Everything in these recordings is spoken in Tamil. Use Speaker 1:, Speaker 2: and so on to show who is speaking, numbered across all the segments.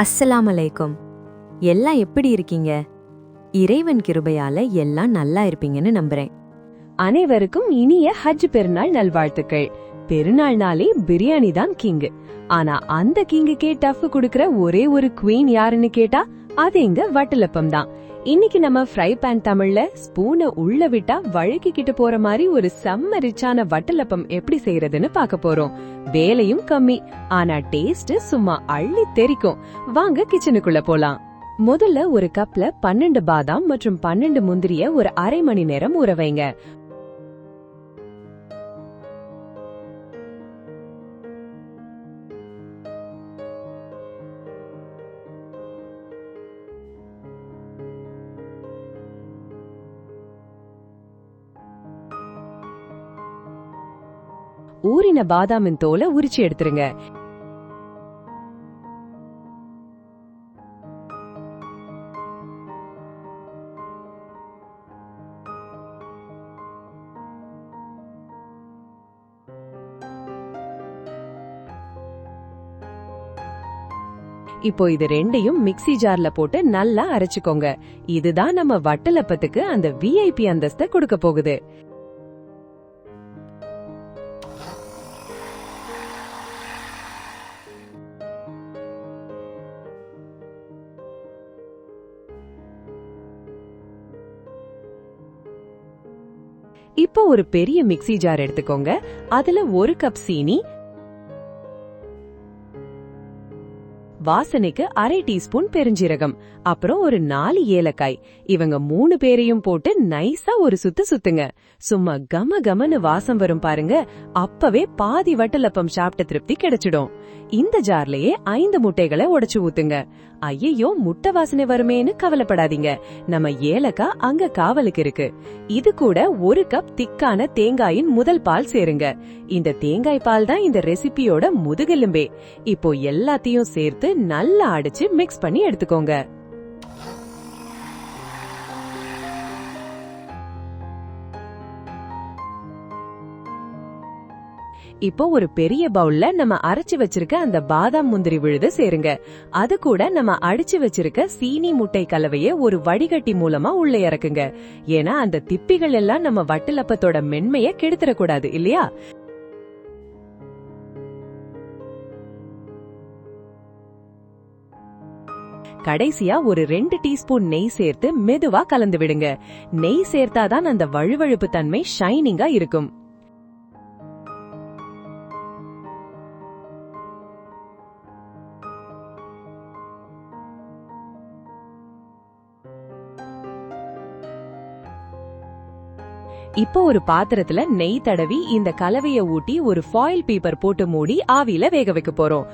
Speaker 1: அஸ்ஸலாமு அலைக்கும். எல்லாம் எப்படி இருக்கீங்க? இறைவன் கிருபையால எல்லாம் நல்லா இருப்பீங்கன்னு நம்புறேன்.
Speaker 2: அனைவருக்கும் இனிய ஹஜ் பெருநாள் நல்வாழ்த்துக்கள். பெருநாள்னாலே பிரியாணி தான் கிங். ஆனா அந்த கிங்குக்கே டஃப் குடுக்கற ஒரே ஒரு குவீன் யாருன்னு கேட்டா அது எங்க வட்டலப்பம் தான். இன்னைக்கு நம்ம ஃப்ரை பேன் தமிழ்ல ஸ்பூனை உள்ள விட்டா வழுக்கிக்கிட்டு போற மாதிரி ஒரு செம்ம ரிச்சான வட்டலப்பம் எப்படி செய்யறதுன்னு பார்க்க போறோம். வேலையும் கம்மி, ஆனா டேஸ்ட் சும்மா அள்ளி தெறிக்கும். வாங்க கிச்சனுக்குள்ள போலாம். முதல்ல ஒரு கப்ல 12 பாதாம் மற்றும் 12 முந்திரிய ஒரு அரை மணி நேரம் ஊற வைங்க. ஊறின பாதாமின் தோலை உரிச்சு எடுத்துருங்க. இப்போ இது ரெண்டையும் மிக்ஸி ஜார்ல போட்டு நல்லா அரைச்சுக்கோங்க. இதுதான் நம்ம வட்டலப்பத்துக்கு அந்த விஐபி அந்தஸ்தை கொடுக்க போகுது. இப்போ ஒரு பெரிய மிக்ஸி ஜார் எடுத்துக்கோங்க. அதுல 1 கப் சீனி, வாசனைக்கு அரை டீஸ்பூன் பெருஞ்சீரகம், அப்புறம் ஒரு 4 ஏலக்காய். இவங்க 3 பேரையும் போட்டு நைஸா ஒரு சுத்து சுத்துங்க. சும்மா கம கமன்னு வாசம் வரும் பாருங்க. அப்பவே பாதி வட்டலப்பம் சாப்பிட்ட திருப்தி கிடைச்சிடும். இந்த ஜார்லயே 5 முட்டைகளை உடைச்சு ஊத்துங்க. ஐயோ, முட்டை வாசனை வருமேன்னு கவலைப்படாதீங்க. நம்ம ஏலக்காய் அங்க காவலுக்கு இருக்கு. இது கூட 1 கப் திக்கான தேங்காயின் முதல் பால் சேருங்க. இந்த தேங்காய் பால் தான் இந்த ரெசிபியோட முதுகெலும்பே. இப்போ எல்லாத்தையும் சேர்த்து நல்லா அடிச்சு மிக்ஸ் பண்ணி எடுத்துக்கோங்க. இப்போ ஒரு பெரிய பவுல்ல நம்ம அரைச்சு வச்சிருக்க அந்த பாதாம் முந்திரி விழுத சேருங்க. அது கூட நம்ம அடிச்சு வச்சிருக்க சீனி முட்டை கலவைய ஒரு வடிகட்டி மூலமா உள்ள இறக்குங்க. ஏன்னா அந்த திப்பிகள் எல்லாம் நம்ம வட்டலப்பத்தோட மென்மைய கெடுத்துறக்கூடாது இல்லையா? கடைசியா ஒரு 2 டீஸ்பூன் நெய் சேர்த்து மெதுவா கலந்து விடுங்க. நெய் சேர்த்தாதான் அந்த வழுவழுப்பு தன்மை ஷைனிங்கா இருக்கும். இப்போ ஒரு பாத்திரத்துல நெய் தடவி இந்த கலவைய ஊட்டி ஒரு ஃபாயில் பேப்பர் போட்டு மூடி ஆவியில வேக வைக்க போறோம்.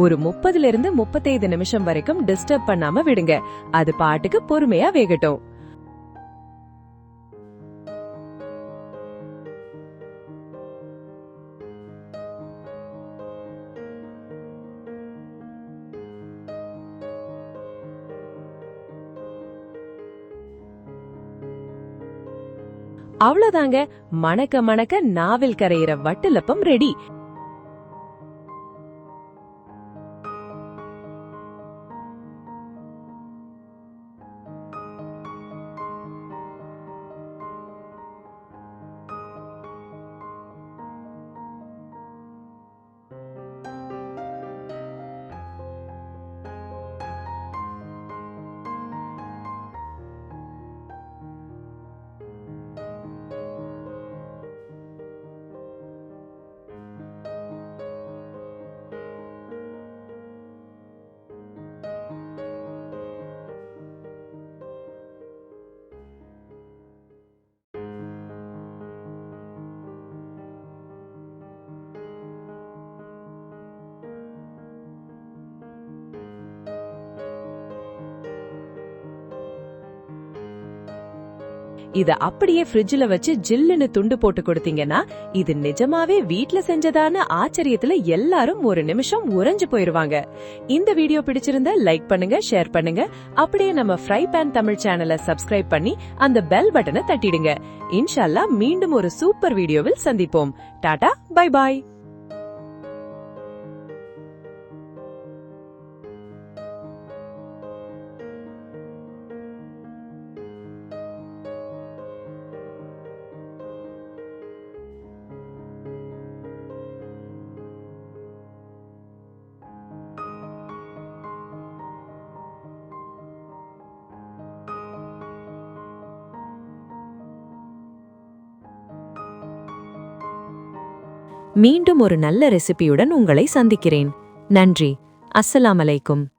Speaker 2: ஒரு 30ல இருந்து 35 நிமிஷம் வரைக்கும் டிஸ்டர்ப் பண்ணாம விடுங்க. அது பாட்டுக்கு பொறுமையா வேகட்டும். அவ்வளவுதாங்க, மணக்க மணக்க நாவில் கரையிற வட்டலப்பம் ரெடி. இத அப்படியே ஃப்ரிட்ஜ்ல வச்சு ஜில்லுன்னு துண்டு போட்டு கொடுத்தீங்கன்னா இது நிஜமாவே வீட்ல செஞ்சதான ஆச்சரியத்துல எல்லாரும் ஒரு நிமிஷம் உறைஞ்சு போயிருவாங்க. இந்த வீடியோ பிடிச்சிருந்தா லைக் பண்ணுங்க, ஷேர் பண்ணுங்க. அப்படியே நம்ம ஃப்ரை பேன் தமிழ் சேனலை சப்ஸ்கிரைப் பண்ணி அந்த பெல் பட்டனை தட்டிடுங்க. இன்ஷா அல்லாஹ் மீண்டும் ஒரு சூப்பர் வீடியோவில் சந்திப்போம். Tata, bye bye.
Speaker 1: மீண்டும் ஒரு நல்ல ரெசிபியுடன் உங்களை சந்திக்கிறேன். நன்றி. அஸ்ஸலாமு அலைக்கும்.